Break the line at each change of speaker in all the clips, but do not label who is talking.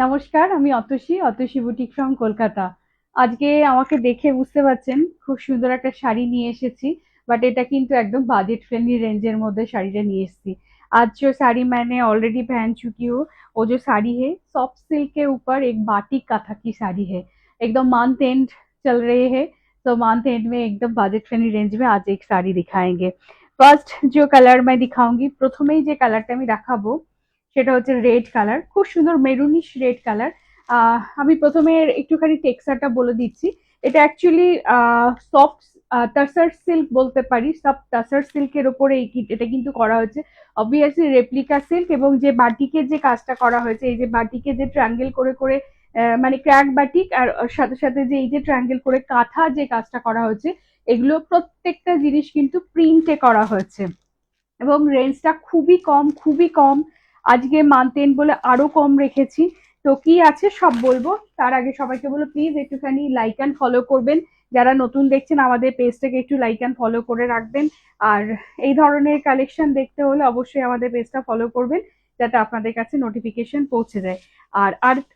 নমস্কার, আমি Atasi boutique from Kolkata. আজকে আমাকে দেখে বুঝতে পারছেন খুব সুন্দর একটা শাড়ি নিয়ে এসেছি। বাট এটা কিন্তু একদম বাজেট ফ্রেंडली रेंजर মধ্যে শাড়িটা নিয়ে এসেছি। आज जो साड़ी मैंने ऑलरेडी पहन चुकी हूँ, वो जो साड़ी है सॉफ्ट सिल्क के ऊपर एक बाटिक काथा की साड़ी है। एकदम मंथ एंड चल रहे हैं, तो मंथ एंड में एकदम बाजेट फ्रेंडली रेंज में आज एक साड़ी दिखाएंगे। ফার্স্ট যে কালার मैं दिखाऊंगी, প্রথমেই যে কালারটা আমি দেখাবো সেটা হচ্ছে রেড কালার, খুব সুন্দর মেরুনিশ রেড কালার। আমি প্রথমে একটুখানি টেক্সচারটা বলে দিচ্ছি। এটা অ্যাকচুয়ালি সফট টাসার সিল্ক বলতে পারি, সব টাসার সিল্কের ওপরে এটা কিন্তু করা হয়েছে। অবভিয়াসলি রেপ্লিকা সিল্ক, এবং যে বাটিকের যে কাজটা করা হয়েছে, এই যে বাটিকে যে ট্রায়াঙ্গেল করে করে মানে ক্র্যাক বাটিক, আর সাথে সাথে যে এই যে ট্রায়াঙ্গেল করে কাঁথা যে কাজটা করা হয়েছে, এগুলো প্রত্যেকটা জিনিস কিন্তু প্রিন্টে করা হয়েছে এবং রেঞ্জটা খুবই কম, খুবই কম। আজকে মান্থ এন্ড বলে আরো কম রেখেছি। তো কি আছে সব বলবো, তার আগে সবাইকে বলো প্লিজ একটুখানি লাইক অ্যান্ড ফলো করবেন। যারা নতুন দেখছেন আমাদের পেজটাকে একটু লাইক অ্যান্ড ফলো করে রাখবেন। আর এই ধরনের কালেকশন দেখতে হলে অবশ্যই আমাদের পেজটা ফলো করবেন, যাতে আপনাদের কাছে নোটিফিকেশন পৌঁছে যায়। আর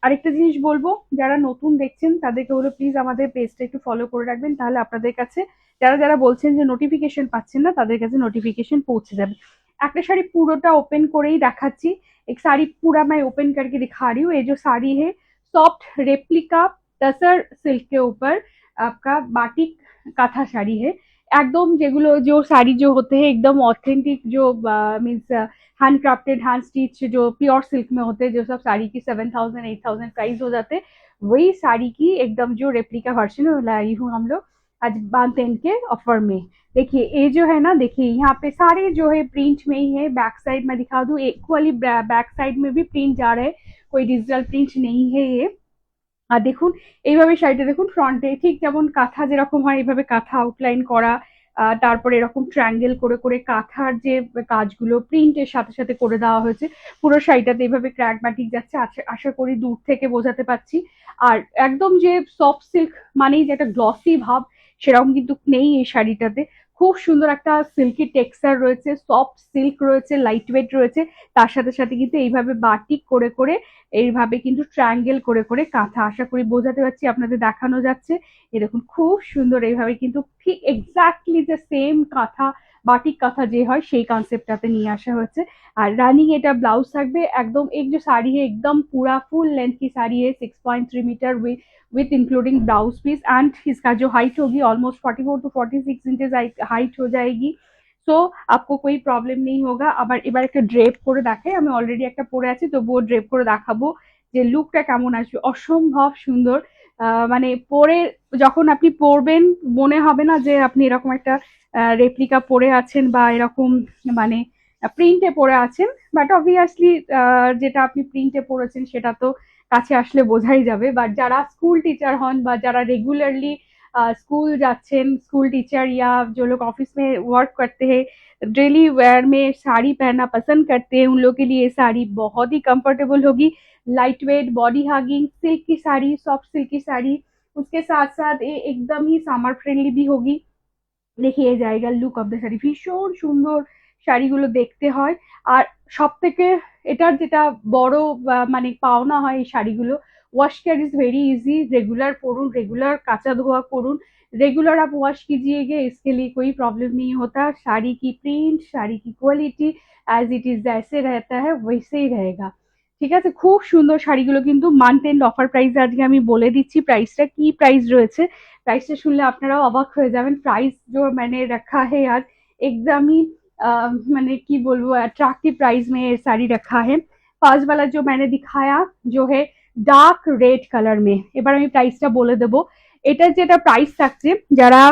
আরেকটা জিনিস বলবো, যারা নতুন দেখছেন তাদেরকে বলো প্লিজ আমাদের পেজটা একটু ফলো করে রাখবেন, তাহলে আপনাদের কাছে যারা যারা বলছেন যে নোটিফিকেশন পাচ্ছেন না, তাদের কাছে নোটিফिकेशन पहुंच যাবে। একটা শাড়ি পুরোটা ওপেন করেই দেখাচ্ছি। एक साड़ी पूरा मैं ओपन करके दिखा रही हूँ। ये जो साड़ी है सॉफ्ट रेप्लिका टसर सिल्क के ऊपर आपका बाटिक काथा साड़ी है। एकदम যেগুলো जो साड़ी जो होते हैं एकदम ऑथेंटिक, जो means hand crafted hand stitch जो प्योर सिल्क में होते हैं, जो सब साड़ी की 7,000 8,000 प्राइस हो जाते हैं, वही साड़ी की एकदम जो रेप्लिका वर्जन लाई हूँ हम लोग आज बांतेन के ऑफर में। देखिए ये जो है ना, देखिए यहाँ पे सारे जो है प्रिंट में ही है। बैक साइड में दिखा दूँ, इक्वली बैक साइड में भी प्रिंट जा रहा है, कोई डिजिटल प्रिंट नहीं है ये। আর দেখুন এইভাবে শাড়িটা দেখুন, ফ্রন্টে ঠিক যেমন কাঁথা যেরকম হয় এইভাবে কাঁথা আউটলাইন করা, তারপরে এরকম ট্রায়াঙ্গেল করে করে কাঁথার যে কাজগুলো প্রিন্টের সাথে সাথে করে দেওয়া হয়েছে। পুরো শাড়িটাতে এইভাবে ক্র্যাক বাটিক যাচ্ছে, আশা করি দূর থেকে বোঝাতে পারছি। আর একদম যে সফট সিল্ক মানেই যে একটা গ্লসি ভাব, সেরকম কিন্তু নেই এই শাড়িটাতে। খুব সুন্দর একটা সিল্কি টেক্সচার রয়েছে, সফট সিল্ক রয়েছে, লাইট ওয়েট রয়েছে। তার সাথে সাথে কিন্তু এইভাবে বাটিক করে করে এইভাবে কিন্তু ট্রায়াঙ্গেল করে করে কাঁথা, আশা করি বোঝাতে পারছি, আপনাদের দেখানো যাচ্ছে। এরকম খুব সুন্দর এইভাবে কিন্তু ঠিক এক্স্যাক্টলি যে সেম কাঁথা, বাটিক কাঁথা যে হয় সেই কনসেপ্টটাতে নিয়ে আসা হয়েছে। আর রানিং এটা ब्लाउज থাকবে একদম। एक जो साड़ी है एकदम पूरा फुल लेंथ की साड़ी है, 6.3 metre with including blouse piece, and इसका जो हाइट होगी ऑलमोस्ट 44 टू 46 इंचेस हाइट हो जाएगी। সো आपको कोई প্রবলেম নেই হোগা। আবার এবার একটা ড্রেপ করে দেখাই, আমি অলরেডি একটা পরে আছি তবুও ড্রেপ করে দেখাবো যে লুকটা কেমন আসবে। অসম্ভব সুন্দর, মানে পরে যখন আপনি পরবেন মনে হবে না যে আপনি এরকম একটা রেপ্লিকা পরে আছেন বা এরকম মানে প্রিন্টে পরে আছেন। বাট অবভিয়াসলি যেটা আপনি প্রিন্টে পরেছেন সেটা তো কাছে আসলে বোঝাই যাবে। বাট যারা স্কুল टीचर হন বা যারা रेगुलरली स्कूल जाच्छेन, स्कूल टीचर या जो लोग ऑफिस में वर्क करते हैं, डेली वेयर में साड़ी पहनना पसंद करते हैं, उन लोगों के लिए ये साड़ी बहुत ही कंफर्टेबल होगी। Light weight, body hugging silk की साड़ी, सॉफ्ट सिल्क की साड़ी, उसके साथ साथ ये एकदम ही समर फ्रेंडली भी होगी। দেখি এই জায়গার লুক অফ দ্য শাড়ি ভীষণ সুন্দর, শাড়িগুলো দেখতে হয়। আর সব থেকে এটার যেটা বড় মানে পাওনা হয় এই শাড়িগুলো, wash care is very easy. Regular पढ़ून, रेगुलर काचा धोआ करूँ, रेगुलर आप वॉश कीजिएगा, इसके लिए कोई प्रॉब्लम नहीं होता। শাড়ি की प्रिंट, শাড়ি की क्वालिटी एज इट इज जैसे रहता है वैसे ही रहेगा। ঠিক আছে, খুব সুন্দর শাড়িগুলো কিন্তু মান্থ এন্ড অফার প্রাইস আজকে আমি বলে দিচ্ছি। প্রাইসটা কি প্রাইস রয়েছে, प्राइसটা শুনলে আপনারাও অবাক হয়ে যাবেন। प्राइस जो मैंने रखा है यार एकदम ही मैंने की बोलबो अट्रैक्टिव प्राइस में ये साड़ी रखा है। फर्स्ट वाला जो मैंने दिखाया जो है ডার্ক রেড কালার মে, এবার আমি প্রাইসটা বলে দেবো। এটার যেটা প্রাইস থাকছে, যারা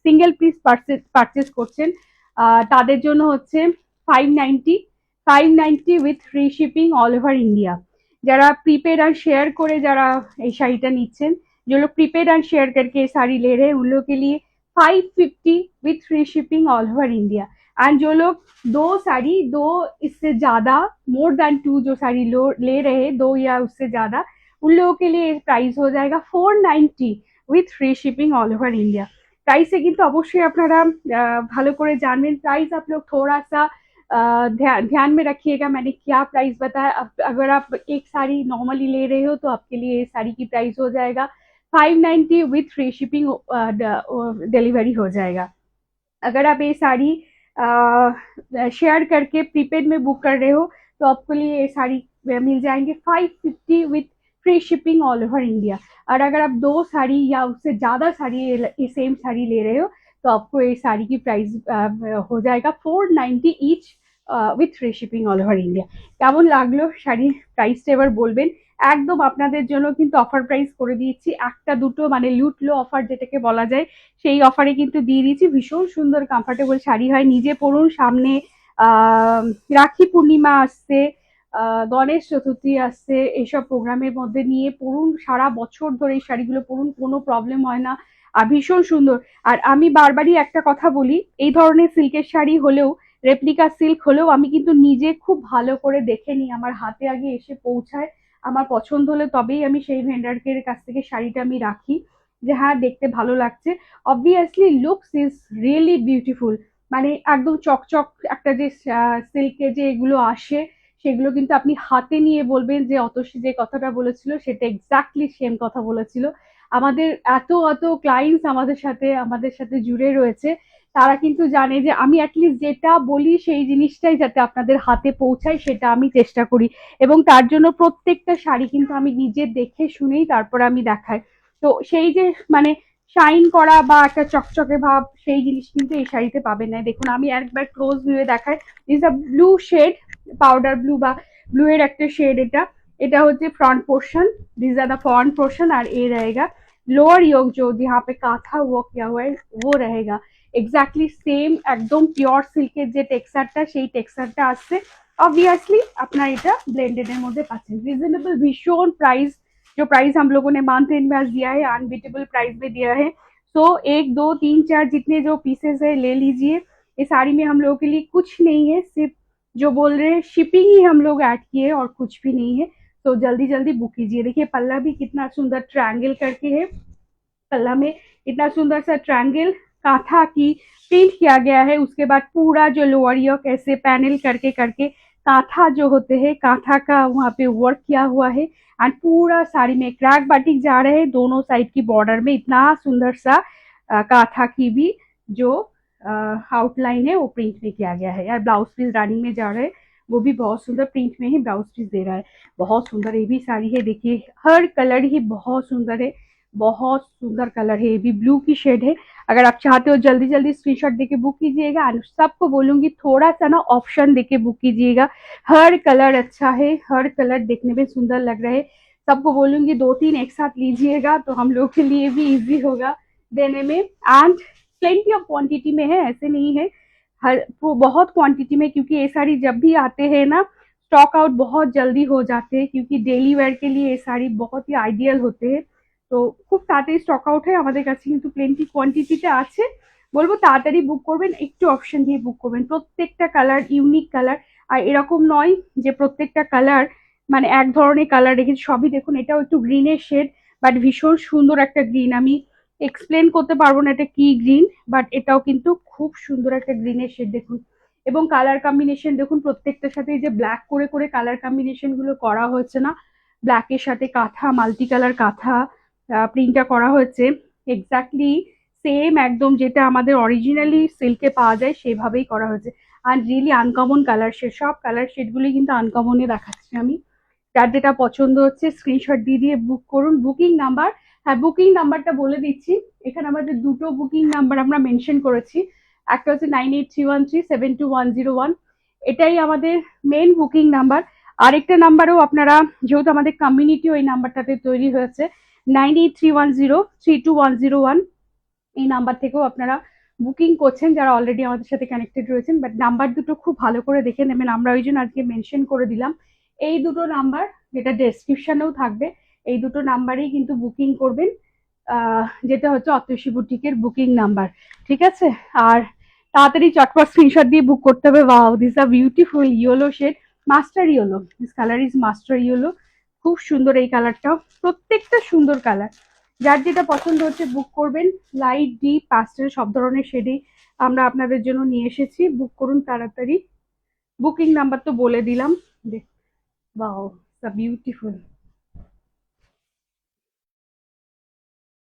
সিঙ্গেল পিস পারচেস করছেন তাদের জন্য হচ্ছে 590, 590 with free shipping all over India. যারা প্রিপেড আর শেয়ার করে যারা এই শাড়িটা নিচ্ছেন, जो लोग प्रीपेड एंड शेयर करके साड़ी ले रहे हैं, उन लोगों के लिए 550 with free shipping all over India. And जो लोग दो साड़ी, दो इससे ज्यादा, मोर देन टू जो साड़ी ले रहे हैं, दो या उससे ज्यादा, उन लोगों के लिए प्राइस हो जाएगा 490 with free shipping all over India. প্রাইসে কিন্তু অবশ্যই আপনারা ভালো করে জানবেন। प्राइस आप लोग थोड़ा सा ध्यान में रखिएगा मैंने क्या प्राइस बताया। अगर आप एक साड़ी नॉर्मली ले रहे हो तो आपके लिए साड़ी की प्राइस हो जाएगा 590 विथ फ्री शिपिंग, डिलीवरी हो जाएगा। अगर आप ये साड़ी शेयर करके प्रीपेड में बुक कर रहे हो तो आपके लिए ये साड़ी मिल जाएंगे 550 with free shipping all over India. और अगर आप 2 साड़ी या उससे ज़्यादा साड़ी ये सेम साड़ी ले रहे हो तो आपको ये साड़ी की प्राइस हो जाएगा 490 each with free shipping all over India. কেমন লাগলো শাড়ির প্রাইসটা এবার বলবেন। একদম আপনাদের জন্য কিন্তু অফার প্রাইস করে দিয়েছি, একটা দুটো মানে লুটলো অফার যেটাকে বলা যায় সেই অফারে কিন্তু দিয়ে দিয়েছি। ভীষণ সুন্দর কমফর্টেবল শাড়ি হয়, নিজে পরুন। সামনে রাখি পূর্ণিমা আসছে, গণেশ চতুর্থী আসছে, এইসব প্রোগ্রামের মধ্যে নিয়ে পরুন, সারা বছর ধরে এই শাড়িগুলো পরুন, কোনো প্রবলেম হয় না। আর ভীষণ সুন্দর। আর আমি বারবারই একটা কথা বলি, এই ধরনের সিল্কের শাড়ি হলেও, রেপ্লিকা সিল্ক হলেও আমি কিন্তু নিজে খুব ভালো করে দেখে নিই, আমার হাতে আগে এসে পৌঁছায়, আমার পছন্দ হলে তবেই আমি সেই ভেন্ডারের কাছ থেকে শাড়িটা আমি রাখি, যে হ্যাঁ দেখতে ভালো লাগছে। Obviously looks is really beautiful, মানে একদম চকচক একটা যে সিল্কে যে এগুলো আসে সেগুলো কিন্তু আপনি হাতে নিয়ে বলবেন যে অতসী যে কথাটা বলেছিল সেটা এক্স্যাক্টলি সেম কথা বলেছিল। আমাদের এত এত ক্লায়েন্টস আমাদের সাথে জুড়ে রয়েছে, তারা কিন্তু জানে যে আমি অ্যাটলিস্ট যেটা বলি সেই জিনিসটাই যাতে আপনাদের হাতে পৌঁছায় সেটা আমি চেষ্টা করি, এবং তার জন্য প্রত্যেকটা শাড়ি কিন্তু আমি নিজে দেখে শুনেই তারপর আমি দেখাই। তো সেই যে মানে শাইন করা বা একটা চকচকে ভাব সেই জিনিস কিন্তু এই শাড়িতে পাবেন না। দেখুন আমি একবার ক্লোজ ভিউয়ে দেখাই, is a blue shade, powder blue বা ব্লু এর একটা শেড। এটা এটা হচ্ছে front portion, this are the front portion, और ये रहेगा लोअर योक जो यहाँ पे काथा वर्क किया हुआ है वो रहेगा এক্স্যাক্টলি সেম, একদম পিওর সিল্কের যে টেক্সচারটা সেই টেক্সচারটা আসছে। অবভিয়াসলি আপনার এটা ব্লেন্ডেড এর মধ্যে পাচ্ছেন, রিজনেবল ভীষণ প্রাइस। जो प्राइस हम लोगों ने मंथ एंड में आज दिया है अनबीटेबल प्राइस में दिया है। तो 1 2 3 4 जितने जो पीसेस है ले लीजिए। ये साड़ी में हम लोगों के लिए कुछ नहीं है, सिर्फ जो बोल रहे हैं शिपिंग ही हम लोग ऐड किए और कुछ भी नहीं है। तो जल्दी जल्दी बुक कीजिए। देखिए पल्ला भी कितना सुंदर ट्रायंगल करके है, पल्ला में इतना सुंदर सा ट्रायंगल काथा की प्रिंट किया गया है। उसके बाद पूरा जो लोअर योक ऐसे पैनल करके करके काथा जो होते हैं काथा का वहाँ पे वर्क किया हुआ है। एंड पूरा साड़ी में क्रैक बाटिक जा रहे हैं, दोनों साइड की बॉर्डर में इतना सुंदर सा काथा की भी जो आउटलाइन है वो प्रिंट में किया गया है। यार ब्लाउज पीस रनिंग में जा रहे हैं, वो भी बहुत सुंदर प्रिंट में ही ब्लाउज पीस दे रहा है। बहुत सुंदर ये भी साड़ी है, देखिए हर कलर ही बहुत सुंदर है, बहुत सुंदर कलर है। ये भी ब्लू की शेड है। अगर आप चाहते हो जल्दी जल्दी स्क्रीनशॉट देके बुक कीजिएगा। सबको बोलूंगी थोड़ा सा ना ऑप्शन देके बुक कीजिएगा, हर कलर अच्छा है, हर कलर देखने में सुंदर लग रहा है। सबको बोलूंगी 2 3 एक साथ लीजिएगा तो हम लोग के लिए भी इजी होगा देने में। एंड प्लेंटी ऑफ क्वांटिटी में है, ऐसे नहीं है हर बहुत क्वांटिटी में, क्योंकि ये साड़ी जब भी आते हैं ना स्टॉक आउट बहुत जल्दी हो जाते हैं, क्योंकि डेली वेयर के लिए ये साड़ी बहुत ही आइडियल होते हैं। তো খুব তাড়াতাড়ি স্টক আউট হয়, আমাদের কাছে কিন্তু প্লেন্টি কোয়ান্টিটিতে আছে। বলবো তাড়াতাড়ি বুক করবেন, একটু অপশন দিয়ে বুক করবেন। প্রত্যেকটা কালার ইউনিক কালার, আর এরকম নয় যে প্রত্যেকটা কালার মানে এক ধরনের কালার রেখেছি, সবই দেখুন এটাও একটু গ্রিনের শেড, বাট ভীষণ সুন্দর একটা গ্রিন। আমি এক্সপ্লেন করতে পারবো না এটা কি গ্রিন, বাট এটাও কিন্তু খুব সুন্দর একটা গ্রিনের শেড দেখুন। এবং কালার কম্বিনেশন দেখুন প্রত্যেকটার সাথে যে ব্ল্যাক করে করে কালার কম্বিনেশন গুলো করা হয়েছে না, ব্ল্যাকের সাথে কাঁথা মাল্টি কালার কাঁথা প্রিন্টটা করা হয়েছে এক্স্যাক্টলি সেম একদম যেটা আমাদের অরিজিনালি সিল্কে পাওয়া যায় সেভাবেই করা হয়েছে। আর রিয়েলি আনকমন কালার শেড, সব কালার শেডগুলি কিন্তু আনকমনে দেখাচ্ছি আমি। যার যেটা পছন্দ হচ্ছে স্ক্রিনশট দিয়ে দিয়ে বুক করুন। বুকিং নাম্বার, হ্যাঁ বুকিং নাম্বারটা বলে দিচ্ছি। এখানে আমাদের দুটো বুকিং নাম্বার আমরা মেনশন করেছি, একটা হচ্ছে 9831372101, এটাই আমাদের মেন বুকিং নাম্বার। আরেকটা নাম্বারও আপনারা, যেহেতু আমাদের কমিউনিটি ওই নাম্বারটাতে তৈরি হয়েছে 9831032101, এই নাম্বার থেকেও আপনারা বুকিং করছেন যারা অলরেডি আমাদের সাথে কানেক্টেড রয়েছেন। বাট নাম্বার দুটো খুব ভালো করে দেখে নেবেন, আমরা ওই জন্য আজকে মেনশন করে দিলাম। এই দুটো নাম্বার যেটা ডেসক্রিপশনেও থাকবে, এই দুটো নাম্বারেই কিন্তু বুকিং করবেন, যেটা হচ্ছে অতসী বুটিকের বুকিং নাম্বার, ঠিক আছে। আর তাড়াতাড়ি চটপট স্ক্রিনশট দিয়ে বুক করতে হবে। Wow this are beautiful yellow shade, mustard yellow, this colour is mustard yellow, খুব সুন্দর এই কালারটাও, প্রত্যেকটা সুন্দর কালার। যার যেটা পছন্দ হচ্ছে বুক করবেন। লাইট ডিপ পাস্টেল সব ধরনের শেডেই আমরা আপনাদের জন্য নিয়ে এসেছি, বুক করুন তাড়াতাড়ি। বুকিং নাম্বার তো বলে দিলাম। Wow, so beautiful.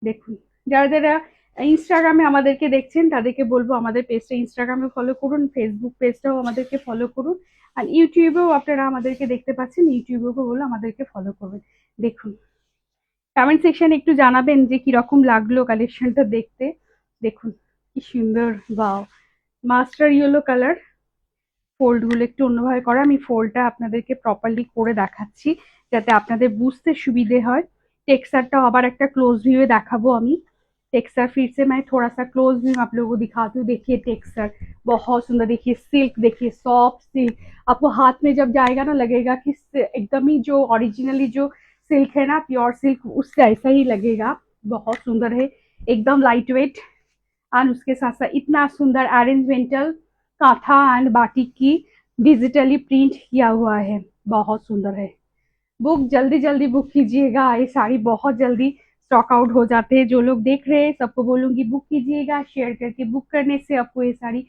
দেখুন, যারা যারা ইনস্টাগ্রামে আমাদেরকে দেখছেন তাদেরকে বলবো আমাদের পেজটা ইনস্টাগ্রামে ফলো করুন, ফেসবুক পেজটাও আমাদেরকে ফলো করুন, আর ইউটিউবেও আপনারা আমাদেরকে দেখতে পাচ্ছেন, ইউটিউবেও বলে আমাদেরকে ফলো করবেন। দেখুন, কমেন্ট সেকশনে একটু জানাবেন যে কিরকম লাগলো কালেকশনটা দেখতে। দেখুন কি সুন্দর, বাও, মাস্টার ইয়েলো কালার, ফোল্ড গুলো একটু অন্যভাবে করা, আমি ফোল্ডটা আপনাদেরকে প্রপারলি করে দেখাচ্ছি যাতে আপনাদের বুঝতে সুবিধে হয়। टेक्सचरটা আবার একটা क्लोज व्यू में দেখাবো আমি। टेक्सचर फिर से मैं थोड़ा सा क्लोज व्यू में आप लोगों को दिखाती हूँ। देखिए टेक्सचर बहुत सुंदर, देखिए सिल्क, देखिए सॉफ्ट सिल्क, आपको हाथ में जब जाएगा ना लगेगा कि एकदम ही जो ओरिजिनली जो सिल्क है ना, प्योर सिल्क, उससे ऐसा ही लगेगा। बहुत सुंदर है, एकदम लाइट वेट। एंड उसके साथ साथ इतना सुंदर अरेंजमेंटल कांथा एंड बाटिक की डिजिटली प्रिंट किया हुआ है, बहुत सुंदर है। बुक जल्दी जल्दी बुक कीजिएगा, ये साड़ी बहुत जल्दी स्टॉक आउट हो जाते हैं। जो लोग देख रहे हैं सबको बोलूंगी बुक कीजिएगा, शेयर करके बुक करने से आपको ये साड़ी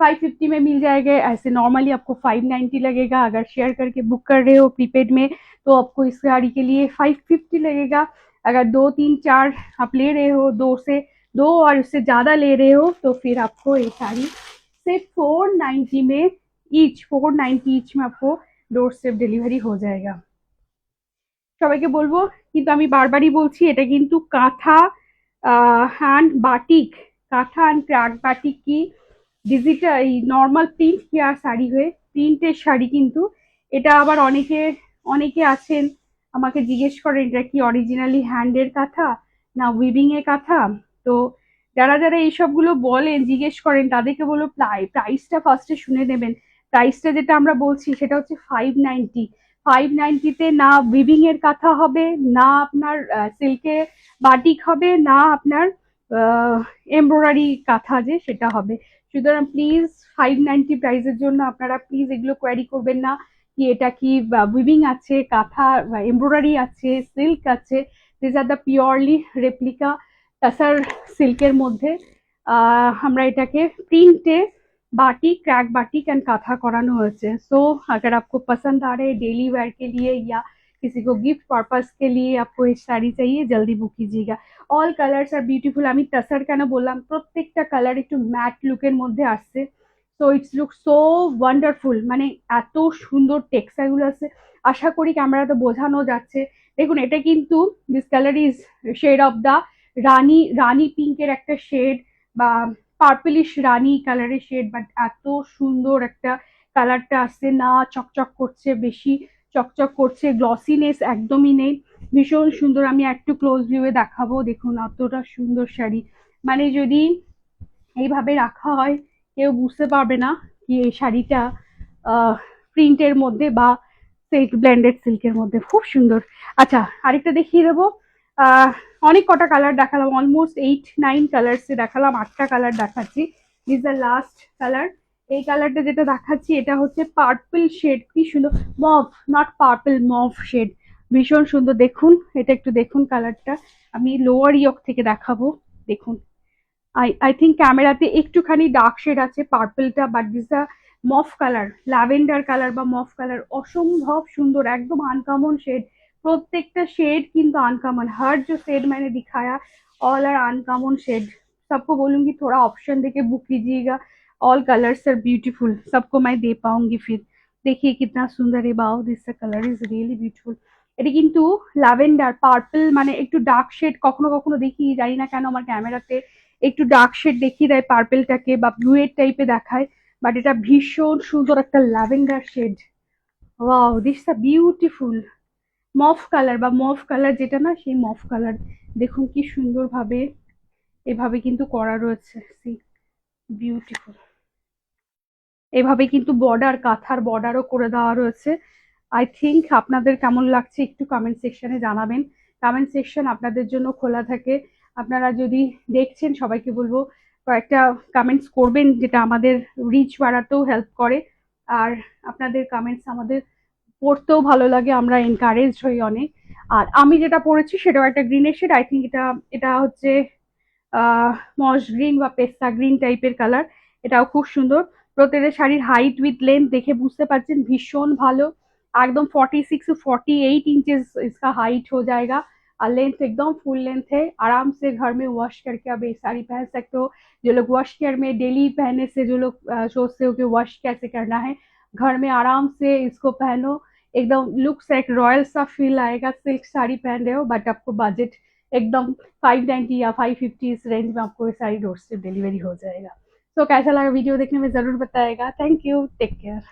550 में मिल जाएगा। ऐसे नॉर्मली आपको 590 लगेगा, अगर शेयर करके बुक कर रहे हो प्रीपेड में तो आपको इस साड़ी के लिए 550 लगेगा। अगर दो तीन चार आप ले रहे हो, दो से दो और उससे ज्यादा ले रहे हो तो फिर आपको ये साड़ी सिर्फ 490 में, ईच 490 ईच में आपको डोर स्टेप डिलीवरी हो जाएगा। সবাইকে বলবো, কিন্তু আমি বারবারই বলছি এটা কিন্তু কাঁথা হ্যান্ড বাটিক, কাঁথা অ্যান্ড ক্রাক বাটিক কি ডিজিটাল এই নর্মাল প্রিন্ট কি আর শাড়ি হয়ে প্রিন্টের শাড়ি কিন্তু। এটা আবার অনেকে অনেকে আছেন আমাকে জিজ্ঞেস করেন এটা কি অরিজিনালি হ্যান্ডের কাঁথা না উইভিং এর কাঁথা। তো যারা যারা এইসবগুলো বলেন জিজ্ঞেস করেন তাদেরকে বলো প্রাইসটা ফার্স্টে শুনে নেবেন। প্রাইসটা যেটা আমরা বলছি সেটা হচ্ছে 590। 590-তে না উইভিং এর কাঁথা হবে, না আপনার সিল্কে বাটিক হবে, না আপনার এমব্রয়ডারি কাঁথা যে সেটা হবে। সুতরাং প্লিজ 590 প্রাইসের জন্য আপনারা প্লিজ এগুলো কোয়ারি করবেন না কি এটা কি উইভিং আছে, কাঁথা এমব্রয়ডারি আছে, সিল্ক আছে। This are the purely replica tussar সিল্কের মধ্যে আমরা এটাকে প্রিন্টে बाटिक, क्रैक बाटिक एंड काथा करानो হয়েছে। सो अगर आपको पसंद आ रहे डेली वेयर के लिए या किसी को गिफ्ट पर्पस के लिए आपको ये साड़ी चाहिए जल्दी बुक कीजिएगा। অল কালার্স আর বিউটিফুল। আমি টাসার কেন বললাম, প্রত্যেকটা কালার একটু ম্যাট লুকের মধ্যে আসছে। So it's look so wonderful, মানে এত সুন্দর টেক্সচার গুলো আছে। আশা করি ক্যামেরাতে বোঝানো যাচ্ছে। দেখুন এটা কিন্তু this colour is shade of the Rani, Rani পিঙ্কের একটা শেড বা পার্পলিশ রানী কালারের শেড, বাট এত সুন্দর একটা কালারটা আসছে না, চকচক করছে বেশি, চকচক করছে, গ্লসিনেস একদমই নেই, ভীষণ সুন্দর। আমি একটু ক্লোজ ভিউয়ে দেখাবো, দেখুন অতটা সুন্দর শাড়ি। মানে যদি এইভাবে রাখা হয় কেউ বুঝতে পারবে না কি এই শাড়িটা প্রিন্টের মধ্যে বা সিল্ক, ব্লেন্ডেড সিল্কের মধ্যে, খুব সুন্দর। আচ্ছা, আরেকটা দেখিয়ে দেবো। আহ অনেক কটা কালার দেখালাম, অলমোস্ট 8-9 কালার্স দেখালাম, 8টা কালার দেখাচ্ছি। This the last colour. এই কালারটা যেটা দেখাচ্ছি এটা হচ্ছে পার্পল শেড, কি সুন্দর, mauve, not purple, mauve shade, ভীষণ সুন্দর। দেখুন এটা একটু দেখুন কালারটা, আমি লোয়ার ইয়ক থেকে দেখাবো। দেখুন আই থিঙ্ক ক্যামেরাতে একটুখানি ডার্ক শেড আছে পার্পলটা, but this a mauve colour, lavender colour বা মফ কালার, অসম্ভব সুন্দর, একদম আনকমন शेड। प्रत्येकटा शेड किंतु अनकॉमन, हर जो शेड मैंने दिखाया ऑल आर अनकॉमन शेड। सबको बोलूंगी थोड़ा ऑप्शन देके बुक कीजिएगा, ऑल कलर्स आर ब्यूटीफुल, सबको मैं दे पाऊंगी फिर। देखिए कितना सुंदर है, बाओ this colour is really beautiful. এটা কিন্তু ল্যাভেন্ডার পার্পল, মানে একটু ডার্ক শেড, কখনো কখনো দেখি জানি না কেন আমার ক্যামেরাতে একটু ডার্ক শেড দেখিয়ে দেয় পার্পেলটাকে বা ব্লুয়ের টাইপে দেখায়, বাট এটা ভীষণ সুন্দর একটা lavender shade. Wow, this a beautiful mauve colour বা মফ কালার যেটা না সেই মফ কালার। দেখুন কি সুন্দর ভাবে এভাবে কিন্তু করা রয়েছে, সি বিউটিফুল। এভাবে কিন্তু বর্ডার, কাঁথার বর্ডারও করে দেওয়া রয়েছে। আই থিঙ্ক আপনাদের কেমন লাগছে একটু কমেন্ট সেকশনে জানাবেন। কমেন্ট সেকশন আপনাদের জন্য খোলা থাকে, আপনারা যদি দেখছেন সবাইকে বলবো কয়েকটা কমেন্টস করবেন, যেটা আমাদের রিচ বাড়াতেও হেল্প করে। আর আপনাদের কমেন্টস আমাদের পড়তেও ভালো লাগে, আমরা এনকারেজ হই অনেক। আর আমি যেটা পড়েছি সেটাও একটা গ্রিনের শেড, আই থিঙ্ক এটা এটা হচ্ছে মস গ্রিন বা পেস্তা গ্রিন টাইপের কালার, এটাও খুব সুন্দর। প্রত্যেকটা শাড়ির হাইট উইথ লেন্থ দেখে বুঝতে পারছেন ভীষণ ভালো। एकदम 46 से 48 इंचेस इसका हाइट हो जाएगा और लेंथ एकदम फुल लेंथ है। आराम से घर में वॉश करके आप ये साड़ी पहन सकते हो। जो लोग वॉश केयर में डेली पहनने से जो लोग सोचते हो कि वॉश कैसे करना है, घर में आराम से इसको पहनो। एकदम लुक्स एक रॉयल सा फील आएगा। सिल्क साड़ी पहन रहे हो बट आपको बजट एकदम 590 या 550 इस रेंज में आपको ये साड़ी डोर स्टेप डिलीवरी हो जाएगा। तो कैसा लगा वीडियो देखने में जरूर बताएगा। Thank you, take care.